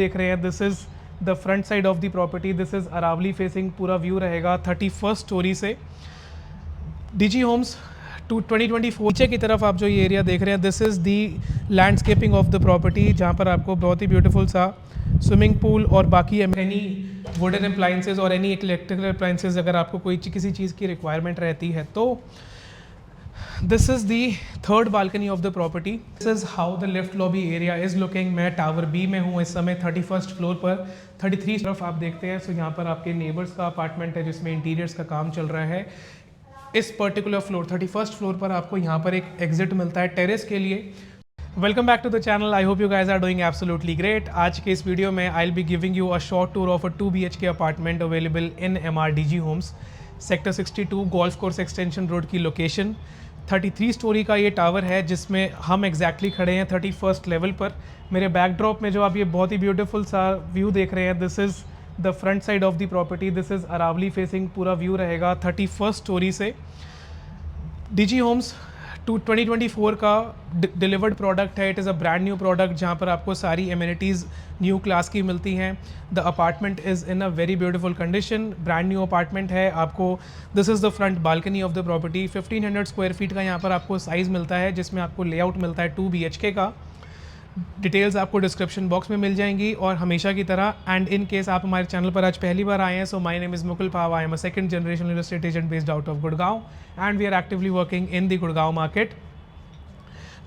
देख रहे हैं this is the front side of the property. This is Aravalli facing, पूरा व्यू रहेगा 31st स्टोरी से। डीजी होम्स 2024 नीचे की तरफ आप जो ये एरिया देख रहे हैं this is the landscaping of the property, जहाँ पर आपको बहुत ही ब्यूटीफुल सा स्विमिंग पूल और बाकी एनी वुडन अप्लाइंसेज और एनी इलेक्ट्रिकल अप्लाइंसेज अगर आपको कोई किसी चीज़ की रिक्वायरमेंट रहती है तो this is the third balcony of the property. This is how the lift lobby area is looking. मैं टावर बी में हूँ इस समय 31st फ्लोर पर। 33 तरफ आप देखते हैं सो यहाँ पर आपके नेबर्स का अपार्टमेंट है जिसमें इंटीरियर्स का काम चल रहा है। इस पर्टिकुलर फ्लोर 31st फ्लोर पर आपको यहाँ पर एक एग्जिट मिलता है टेरेस के लिए। Welcome back to the channel, I hope you guys are doing absolutely great. आज के इस वीडियो में I will be giving you a short tour of a 2 BHK apartment available in MRDG homes, sector 62 golf course extension road की location. 33 storey का ये tower है जिसमें हम एग्जैक्टली खड़े हैं 31st लेवल पर। मेरे बैकड्रॉप में जो आप ये बहुत ही ब्यूटीफुल सा व्यू देख रहे हैं this is the front side of the property. This is Aravalli facing, पूरा व्यू रहेगा 31st स्टोरी से। डीजी होम्स 2024 का डिलीवर्ड प्रोडक्ट है। It is a brand new product जहाँ पर आपको सारी एमिनिटीज़ न्यू क्लास की मिलती हैं। The apartment is in a very beautiful condition, brand new apartment है। आपको this is the front balcony of the property. 1500 square feet का यहाँ पर आपको साइज़ मिलता है जिसमें आपको लेआउट मिलता है 2 BHK का। डिटेल्स आपको डिस्क्रिप्शन बॉक्स में मिल जाएंगी। और हमेशा की तरह एंड इन केस आप हमारे चैनल पर आज पहली बार आए हैं so my name is Mukul Pawa, I am a second generation real estate agent based out of Gurgaon and we are actively working in the Gurgaon market.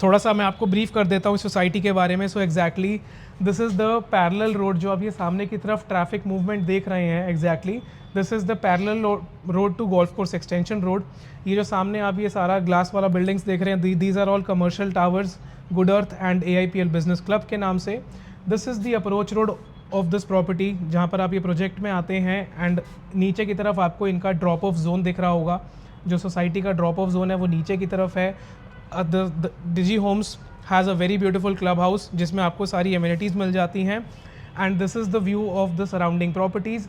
थोड़ा सा मैं आपको ब्रीफ कर देता हूँ सोसाइटी के बारे में। सो exactly this is the parallel road, जो आप ये सामने की तरफ ट्रैफिक मूवमेंट देख रहे हैं exactly this is the parallel road to golf course extension road. ये जो सामने आप ये सारा ग्लास वाला बिल्डिंग्स देख रहे हैं these are all commercial towers, good earth and AIPL business club के नाम से। This is the approach road of this property जहाँ पर आप ये प्रोजेक्ट में आते हैं एंड नीचे की तरफ आपको इनका ड्रॉप ऑफ जोन दिख रहा होगा। जो सोसाइटी का ड्रॉप ऑफ जोन है वो नीचे की तरफ है। The DG homes has a very beautiful club house जिसमें आपको सारी एमिनिटीज़ मिल जाती हैं and this is the view of the surrounding properties.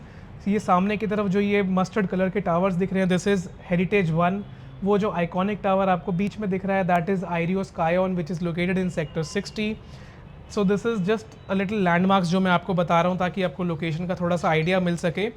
ये सामने की तरफ जो ये मस्टर्ड कलर के टावर्स दिख रहे हैं दिस इज़ हेरिटेज 1। वो जो आइकॉनिक टावर आपको बीच में दिख रहा है that is Ireo Skyon which is located in sector 60। So this is just a little landmarks जो मैं आपको बता रहा हूँ ताकि आपको लोकेशन का थोड़ा सा आइडिया मिल सके।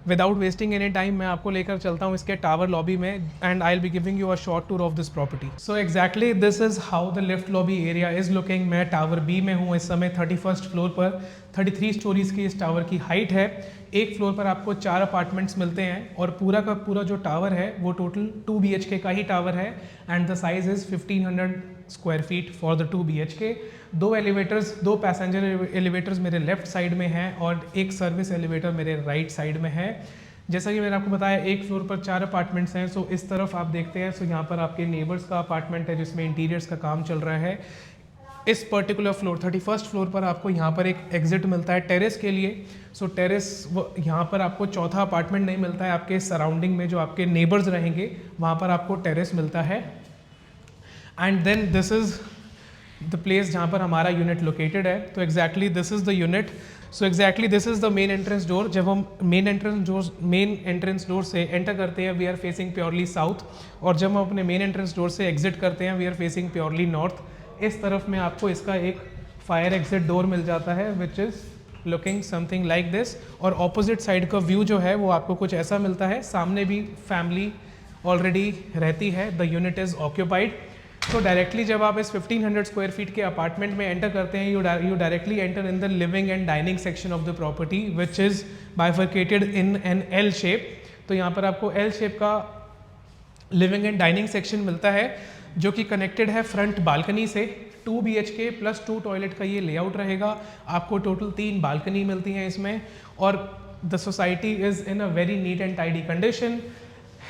विदाउट वेस्टिंग एनी टाइम मैं आपको लेकर चलता हूँ इसके टावर लॉबी में and I will be giving you a short tour of this property. So exactly this is how the lift lobby area is looking. मैं टावर बी में हूँ इस समय 31st फ्लोर पर। 33 स्टोरीज़ की इस टावर की हाइट है। एक फ्लोर पर आपको 4 अपार्टमेंट्स मिलते हैं और पूरा का पूरा जो टावर है वो टोटल 2 BHK का ही टावर है and the size is 1500 square feet for the 2 BHK। 2 elevators, 2 passenger elevators मेरे लेफ्ट साइड में हैं और एक सर्विस एलिवेटर मेरे राइट साइड में है। जैसा कि मैंने आपको बताया एक फ्लोर पर 4 अपार्टमेंट्स हैं। सो इस तरफ आप देखते हैं सो यहाँ पर आपके नेबर्स का अपार्टमेंट है जिसमें इंटीरियर्स का काम चल रहा है। इस पर्टिकुलर फ्लोर 31st फ्लोर पर आपको यहाँ पर एक एग्जिट मिलता है टेरेस के लिए। सो टेरेस यहाँ पर आपको चौथा अपार्टमेंट नहीं मिलता है, आपके सराउंडिंग में जो आपके नेबर्स रहेंगे वहाँ पर आपको टेरेस मिलता है। And then this is the place जहाँ पर हमारा यूनिट लोकेटेड है। तो exactly this is the unit. So exactly this is the main entrance door. जब हम मेन एंट्रेंस डोर से एंटर करते हैं we are facing purely south और जब हम अपने मेन एंट्रेंस डोर से एग्जिट करते हैं we are facing purely north. इस तरफ में आपको इसका एक फायर एग्जिट डोर मिल जाता है which is looking something like this. और ऑपोजिट साइड का व्यू जो है वो आपको कुछ ऐसा मिलता है। सामने भी फैमिली ऑलरेडी रहती है, द यूनिट इज़ ऑक्यूपाइड। तो डायरेक्टली जब आप इस 1500 स्क्वायर फीट के अपार्टमेंट में एंटर करते हैं you directly enter in the living and dining section of the property which is bifurcated in an L shape. तो यहाँ पर आपको L शेप का लिविंग एंड डाइनिंग सेक्शन मिलता है जो कि कनेक्टेड है फ्रंट बालकनी से। 2 BHK प्लस 2 टॉयलेट का ये लेआउट रहेगा। आपको टोटल 3 बालकनी मिलती हैं इसमें और the society is in a very neat and tidy condition.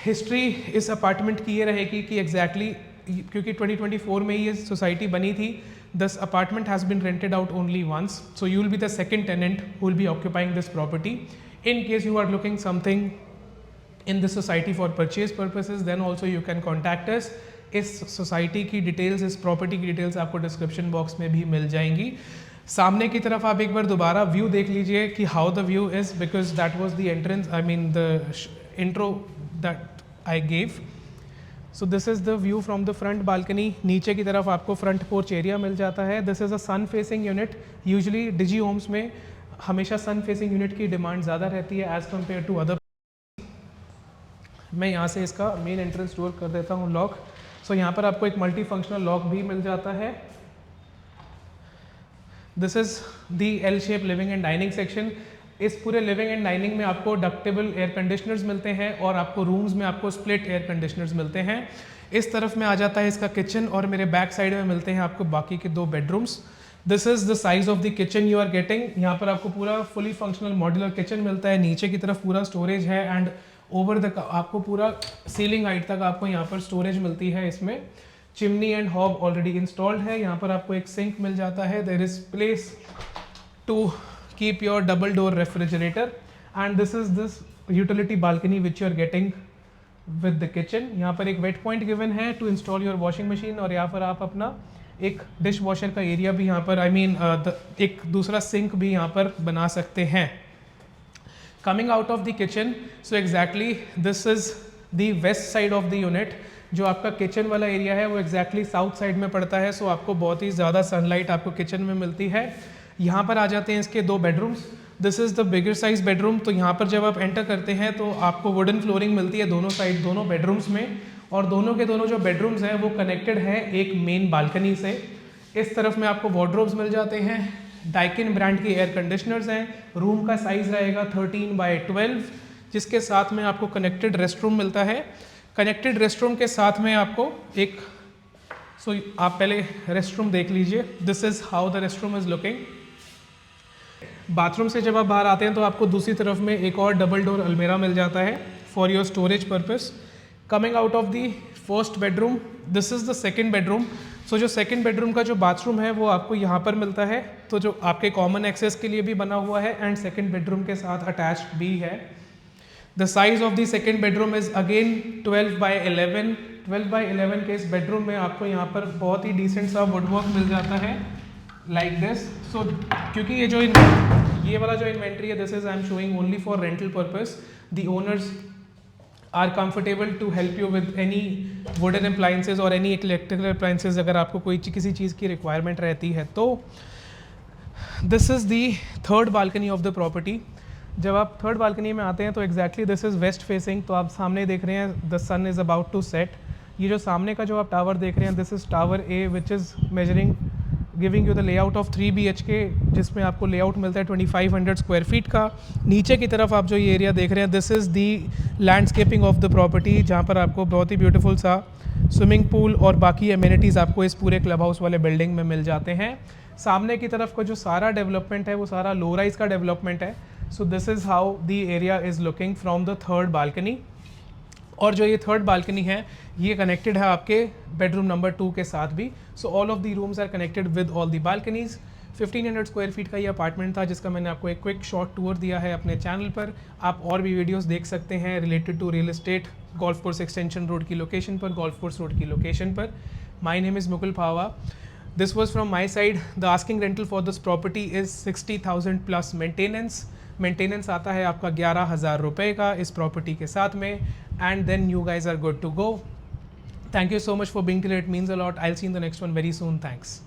History इस अपार्टमेंट की ये रहेगी कि एग्जैक्टली क्योंकि 2024 में ये सोसाइटी बनी थी, this apartment has been rented out only once. So you will be the second tenant who will be occupying this property. In case you are looking something in this society for purchase purposes then also you can contact us। इस society की details, इस property की details आपको description box में भी मिल जाएंगी। सामने की तरफ आप एक बार दोबारा व्यू देख लीजिए कि how the view is because that was the entrance, I mean the intro that I gave. So this is the view from the front balcony. नीचे की तरफ आपको फ्रंट पोर्च एरिया मिल जाता है। This is a sun facing unit. Usually DG homes में हमेशा sun facing unit की डिमांड ज़्यादा रहती है एज़ कम्पेयर टू अदर। मैं यहाँ से इसका मेन एंट्रेंस डोर कर देता हूँ लॉक। सो यहाँ पर आपको एक मल्टी फंक्शनल लॉक भी मिल जाता है। This is the L shape living and dining section. इस पूरे लिविंग एंड डाइनिंग में आपको डक्टेबल एयर कंडीशनर्स मिलते हैं और आपको रूम्स में आपको स्प्लिट एयर कंडीशनर्स मिलते हैं। इस तरफ में आ जाता है इसका किचन और मेरे बैक साइड में मिलते हैं आपको बाकी के 2 bedrooms. This is the size of the kitchen you are getting. यहाँ पर आपको पूरा फुली फंक्शनल मॉड्यूलर किचन मिलता है। नीचे की तरफ पूरा स्टोरेज है एंड ओवर द आपको पूरा सीलिंग हाइट तक आपको यहाँ पर स्टोरेज मिलती है। इसमें chimney and hob already installed है। यहाँ पर आपको एक सिंक मिल जाता है। There is place to keep your double door refrigerator and this is this utility balcony which you are getting with the kitchen. यहाँ पर एक वेट पॉइंट गिवन है to install your washing machine और यहाँ पर आप अपना एक डिश वॉशर का एरिया भी यहाँ पर एक दूसरा सिंक भी यहाँ पर बना सकते हैं। Coming out of the kitchen, so exactly this is the west side of the unit. जो आपका किचन वाला एरिया है वो एग्जैक्टली साउथ साइड में पड़ता है। सो आपको बहुत ही ज़्यादा सनलाइट आपको किचन में मिलती है। यहाँ पर आ जाते हैं इसके 2 bedrooms. This is the bigger size bedroom. तो यहाँ पर जब आप एंटर करते हैं तो आपको वुडन फ्लोरिंग मिलती है दोनों साइड, दोनों बेडरूम्स में, और दोनों के दोनों जो बेडरूम्स हैं वो कनेक्टेड है एक मेन बालकनी से। इस तरफ में आपको वार्डरोब्स मिल जाते हैं। डाइकिन ब्रांड के एयर कंडीशनर्स हैं। रूम का साइज़ रहेगा 13x12, जिसके साथ में आपको कनेक्टेड रेस्टरूम मिलता है। कनेक्टेड रेस्टरूम के साथ में आपको एक आप पहले रेस्टरूम देख लीजिए। This is how the restroom is looking. Bathroom से जब आप बाहर आते हैं तो आपको दूसरी तरफ में एक और डबल डोर अलमेरा मिल जाता है for your storage purpose. Coming out of the first bedroom, this is the second bedroom. So जो सेकेंड बेडरूम का जो बाथरूम है वो आपको यहाँ पर मिलता है, तो जो आपके कॉमन एक्सेस के लिए भी बना हुआ है एंड सेकेंड बेडरूम के साथ अटैच्ड भी है। The size of the second bedroom is again 12x11। 12x11 के इस बेडरूम में आपको यहाँ पर बहुत ही डिसेंट सा वुडवर्क मिल जाता है लाइक दिस। सो क्योंकि ये वाला जो इन्वेंट्री है this is I am showing only for rental purpose. The owners are comfortable to help you with any wooden appliances और एनी इलेक्ट्रिकल अप्लाइंसेज अगर आपको कोई किसी चीज़ की रिक्वायरमेंट रहती है तो। This is the third balcony of the property. जब आप थर्ड बालकनी में आते हैं तो exactly this is west facing. तो आप सामने देख रहे हैं the sun is about to set. ये जो सामने का जो आप टावर देख रहे हैं this is tower A which is measuring giving you the layout of 3 BHK, जिसमें आपको लेआउट मिलता है 2500 स्क्वायर फीट का। नीचे की तरफ आप जो ये एरिया देख रहे हैं this is the landscaping of the property, जहाँ पर आपको बहुत ही ब्यूटीफुल सा स्विमिंग पूल और बाकी एमिनिटीज़ आपको इस पूरे क्लब हाउस वाले बिल्डिंग में मिल जाते हैं। सामने की तरफ का जो सारा डेवलपमेंट है वो सारा लो राइज का डेवलपमेंट है। सो this is how the area is looking from the third balcony. और जो ये थर्ड बालकनी है ये कनेक्टेड है आपके बेडरूम नंबर 2 के साथ भी। So all of the rooms are connected with all the balconies. 1500 square feet का ये अपार्टमेंट था जिसका मैंने आपको एक क्विक शॉर्ट टूर दिया है अपने चैनल पर। आप और भी वीडियोस देख सकते हैं related to real estate, golf course extension road की लोकेशन पर, गोल्फ कोर्स रोड की लोकेशन पर। My name is Mukul Pawa. This was from my side. The asking rental for this property is 60,000 plus maintenance आता है आपका 11,000 रुपये का इस प्रॉपर्टी के साथ में, and then you guys are good to go. Thank you so much for being here. It means a lot. I'll see you in the next one very soon. Thanks.